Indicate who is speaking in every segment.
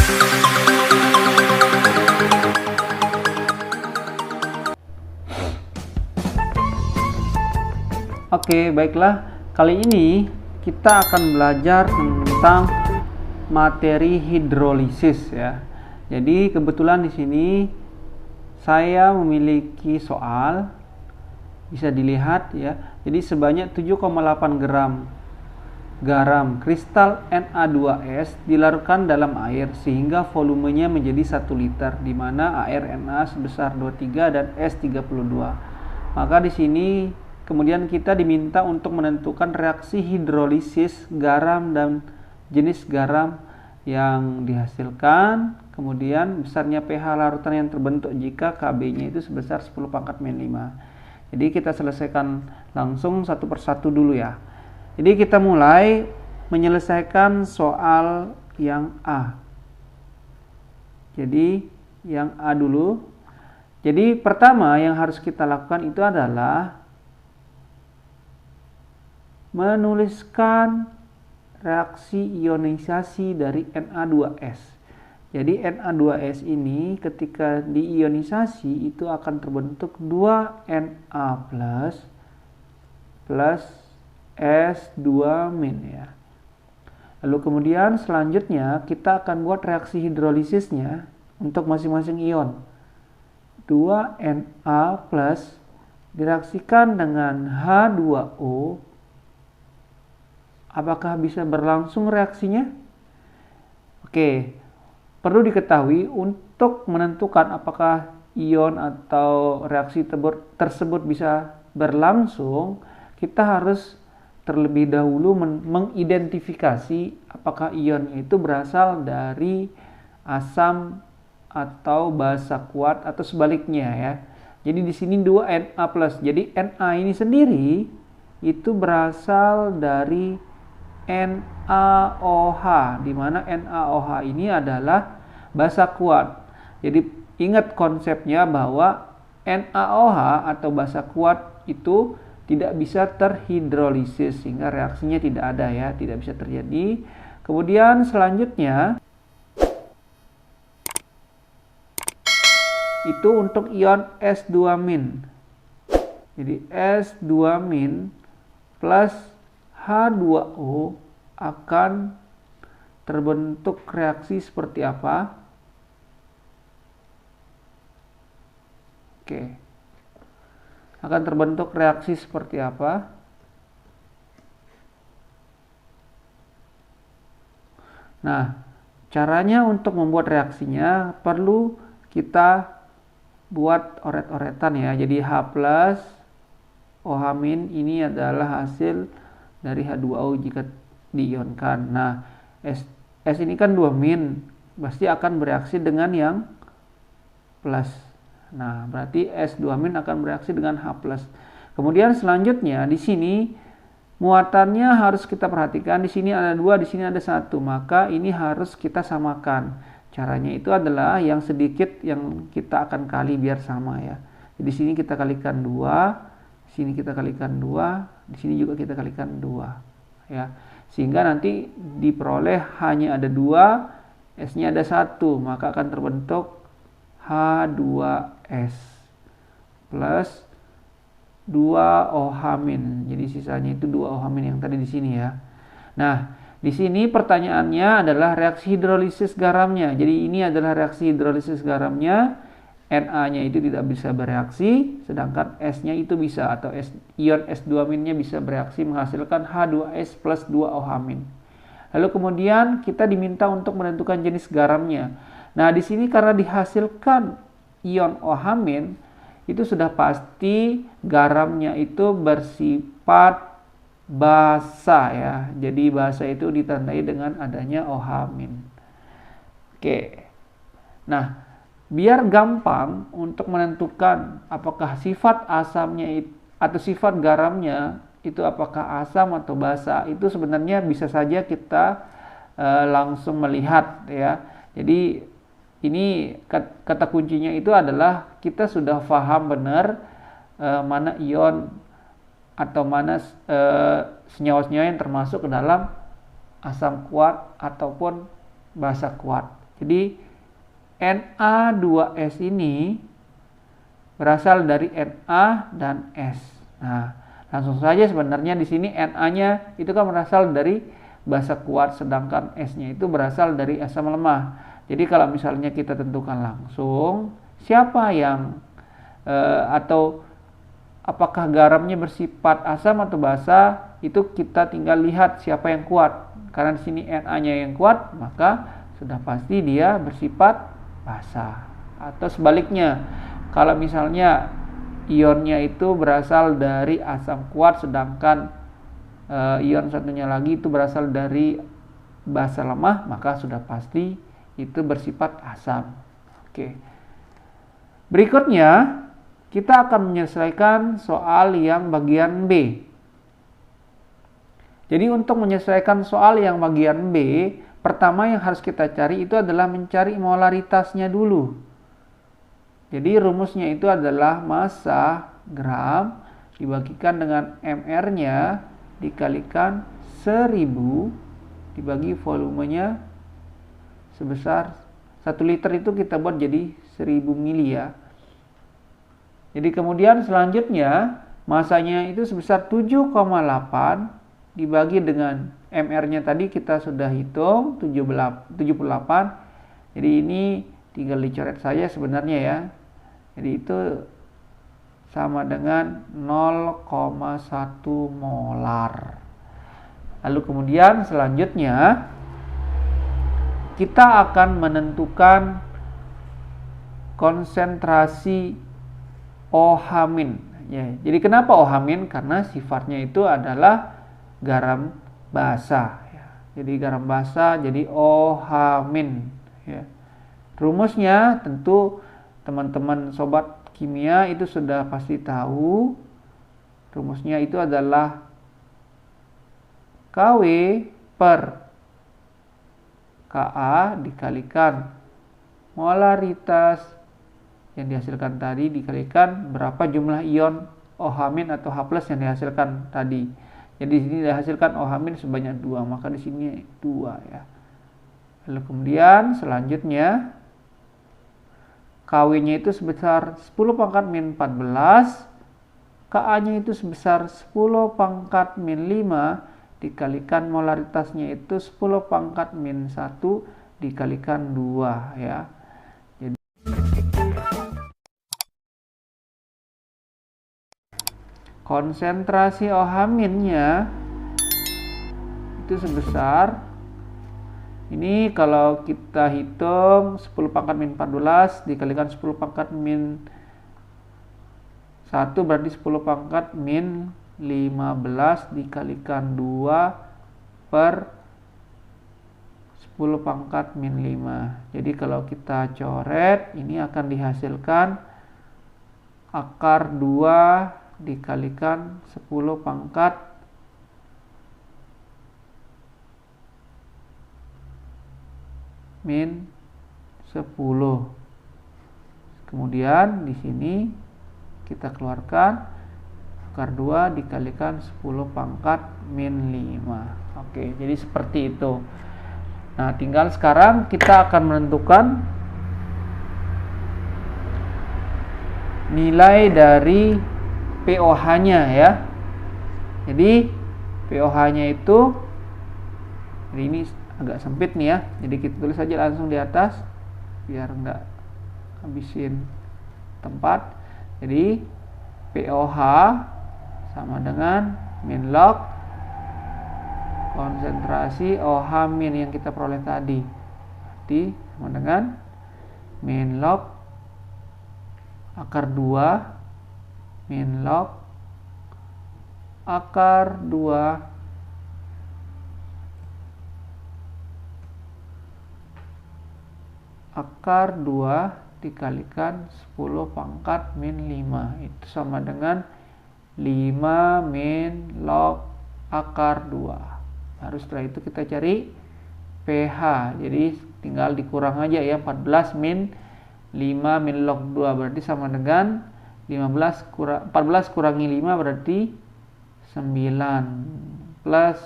Speaker 1: Oke, baiklah. Kali ini kita akan belajar tentang materi hidrolisis ya. Jadi kebetulan di sini saya memiliki soal, bisa dilihat ya. Jadi sebanyak 7,8 gram garam kristal Na2S dilarutkan dalam air sehingga volumenya menjadi 1 liter, di mana air Na sebesar 23 dan S 32. Maka di sini kemudian kita diminta untuk menentukan reaksi hidrolisis garam dan jenis garam yang dihasilkan, kemudian besarnya pH larutan yang terbentuk jika Kb-nya itu sebesar 10⁻⁵. Jadi kita selesaikan langsung satu persatu dulu ya. Jadi kita mulai menyelesaikan soal yang A. Jadi yang A dulu. Jadi pertama yang harus kita lakukan itu adalah menuliskan reaksi ionisasi dari Na2S. Jadi Na2S ini ketika diionisasi itu akan terbentuk 2Na plus S2- ya. Lalu kemudian selanjutnya kita akan buat reaksi hidrolisisnya untuk masing-masing ion. 2Na plus direaksikan dengan H2O. Apakah bisa berlangsung reaksinya? Oke, perlu diketahui untuk menentukan apakah ion atau reaksi tersebut bisa berlangsung, kita harus terlebih dahulu mengidentifikasi apakah ion itu berasal dari asam atau basa kuat atau sebaliknya ya. Jadi di sini 2Na+. Jadi Na ini sendiri itu berasal dari NaOH, di mana NaOH ini adalah basa kuat. Jadi ingat konsepnya bahwa NaOH atau basa kuat itu tidak bisa terhidrolisis sehingga reaksinya tidak ada ya, tidak bisa terjadi. Kemudian selanjutnya itu untuk ion S2-. Jadi S2- plus H2O akan terbentuk reaksi seperti apa? Oke. Akan terbentuk reaksi seperti apa? Nah, caranya untuk membuat reaksinya perlu kita buat oret-oretan ya. Jadi H+, OH- ini adalah hasil dari H2O jika diionkan. Nah, S ini kan 2-, pasti akan bereaksi dengan yang plus. Nah, berarti S2- akan bereaksi dengan H+. Kemudian selanjutnya di sini muatannya harus kita perhatikan. Di sini ada 2, di sini ada 1. Maka ini harus kita samakan. Caranya itu adalah yang sedikit yang kita akan kali biar sama ya. Di sini kita kalikan 2. Di sini kita kalikan 2, di sini juga kita kalikan 2 ya. Sehingga nanti diperoleh hanya ada 2, S-nya ada 1, maka akan terbentuk H2S plus 2OH-. Jadi sisanya itu 2OH- yang tadi di sini ya. Nah, di sini pertanyaannya adalah reaksi hidrolisis garamnya. Jadi ini adalah reaksi hidrolisis garamnya. Na-nya itu tidak bisa bereaksi, sedangkan S-nya itu bisa, atau ion S2-nya bisa bereaksi menghasilkan H2S plus 2OH-. Lalu kemudian kita diminta untuk menentukan jenis garamnya. Nah, di sini karena dihasilkan ion OH- itu sudah pasti garamnya itu bersifat basa ya. Jadi basa itu ditandai dengan adanya OH-. Oke. Nah, biar gampang untuk menentukan apakah sifat asamnya atau sifat garamnya itu apakah asam atau basa, itu sebenarnya bisa saja kita langsung melihat ya. Jadi ini kata kuncinya itu adalah kita sudah paham benar mana ion atau mana senyawa-senyawa yang termasuk ke dalam asam kuat ataupun basa kuat. Jadi Na2S ini berasal dari Na dan S. Nah, langsung saja sebenarnya di sini Na-nya itu kan berasal dari basa kuat, sedangkan S-nya itu berasal dari asam lemah. Jadi kalau misalnya kita tentukan langsung siapa yang atau apakah garamnya bersifat asam atau basa, itu kita tinggal lihat siapa yang kuat. Karena di sini Na-nya yang kuat, maka sudah pasti dia bersifat basa. Atau sebaliknya, kalau misalnya ionnya itu berasal dari asam kuat, sedangkan ion satunya lagi itu berasal dari basa lemah, maka sudah pasti itu bersifat asam. Oke. Berikutnya kita akan menyelesaikan soal yang bagian B. Jadi untuk menyelesaikan soal yang bagian B, pertama yang harus kita cari itu adalah mencari molaritasnya dulu. Jadi rumusnya itu adalah massa gram dibagikan dengan mR-nya dikalikan 1000 dibagi volumenya sebesar 1 liter, itu kita buat jadi 1000 mili ya. Jadi kemudian selanjutnya masanya itu sebesar 7,8 dibagi dengan mR-nya tadi kita sudah hitung 78. Jadi ini tinggal dicoret saja sebenarnya ya. Jadi itu sama dengan 0,1 molar. Lalu kemudian selanjutnya kita akan menentukan konsentrasi OH-. Ya, jadi kenapa OH-? Karena sifatnya itu adalah garam basa. Ya. Jadi garam basa jadi OH-. Ya. Rumusnya tentu teman-teman sobat kimia itu sudah pasti tahu. Rumusnya itu adalah Kw per Ka dikalikan molaritas yang dihasilkan tadi dikalikan berapa jumlah ion OH- atau H+ yang dihasilkan tadi. Jadi di sini dihasilkan OH- sebanyak 2, maka di sini 2 ya. Lalu kemudian selanjutnya Kw-nya itu sebesar 10 pangkat min 14, Ka-nya itu sebesar 10 pangkat min 5 dikalikan molaritasnya itu 10 pangkat min 1 dikalikan 2 ya. Jadi konsentrasi OH-nya itu sebesar, ini kalau kita hitung 10 pangkat min 14 dikalikan 10 pangkat min 1 berarti 10 pangkat min 15 dikalikan 2 per 10 pangkat min 5. Jadi kalau kita coret, ini akan dihasilkan akar 2 dikalikan 10 pangkat min 10. Kemudian di sini kita keluarkan akar 2 dikalikan 10 pangkat min 5. Oke, jadi seperti itu. Nah, tinggal sekarang kita akan menentukan nilai dari pOH-nya ya. Jadi pOH-nya itu, jadi ini agak sempit nih ya. Jadi kita tulis saja langsung di atas biar enggak habisin tempat. Jadi pOH sama dengan min log konsentrasi OH- yang kita peroleh tadi. Berarti sama dengan min log akar 2 min log akar 2 akar 2 dikalikan 10 pangkat min 5. Itu sama dengan 5 min log akar 2. Baru setelah itu kita cari pH. Jadi tinggal dikurang aja ya, 14 min 5 min log 2 berarti sama dengan 14 kurangi 5 berarti 9 plus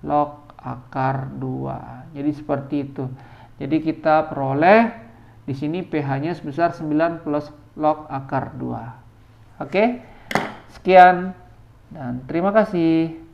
Speaker 1: log akar 2. Jadi seperti itu. Jadi kita peroleh di sini pH-nya sebesar 9 plus log akar 2. Oke, sekian dan terima kasih.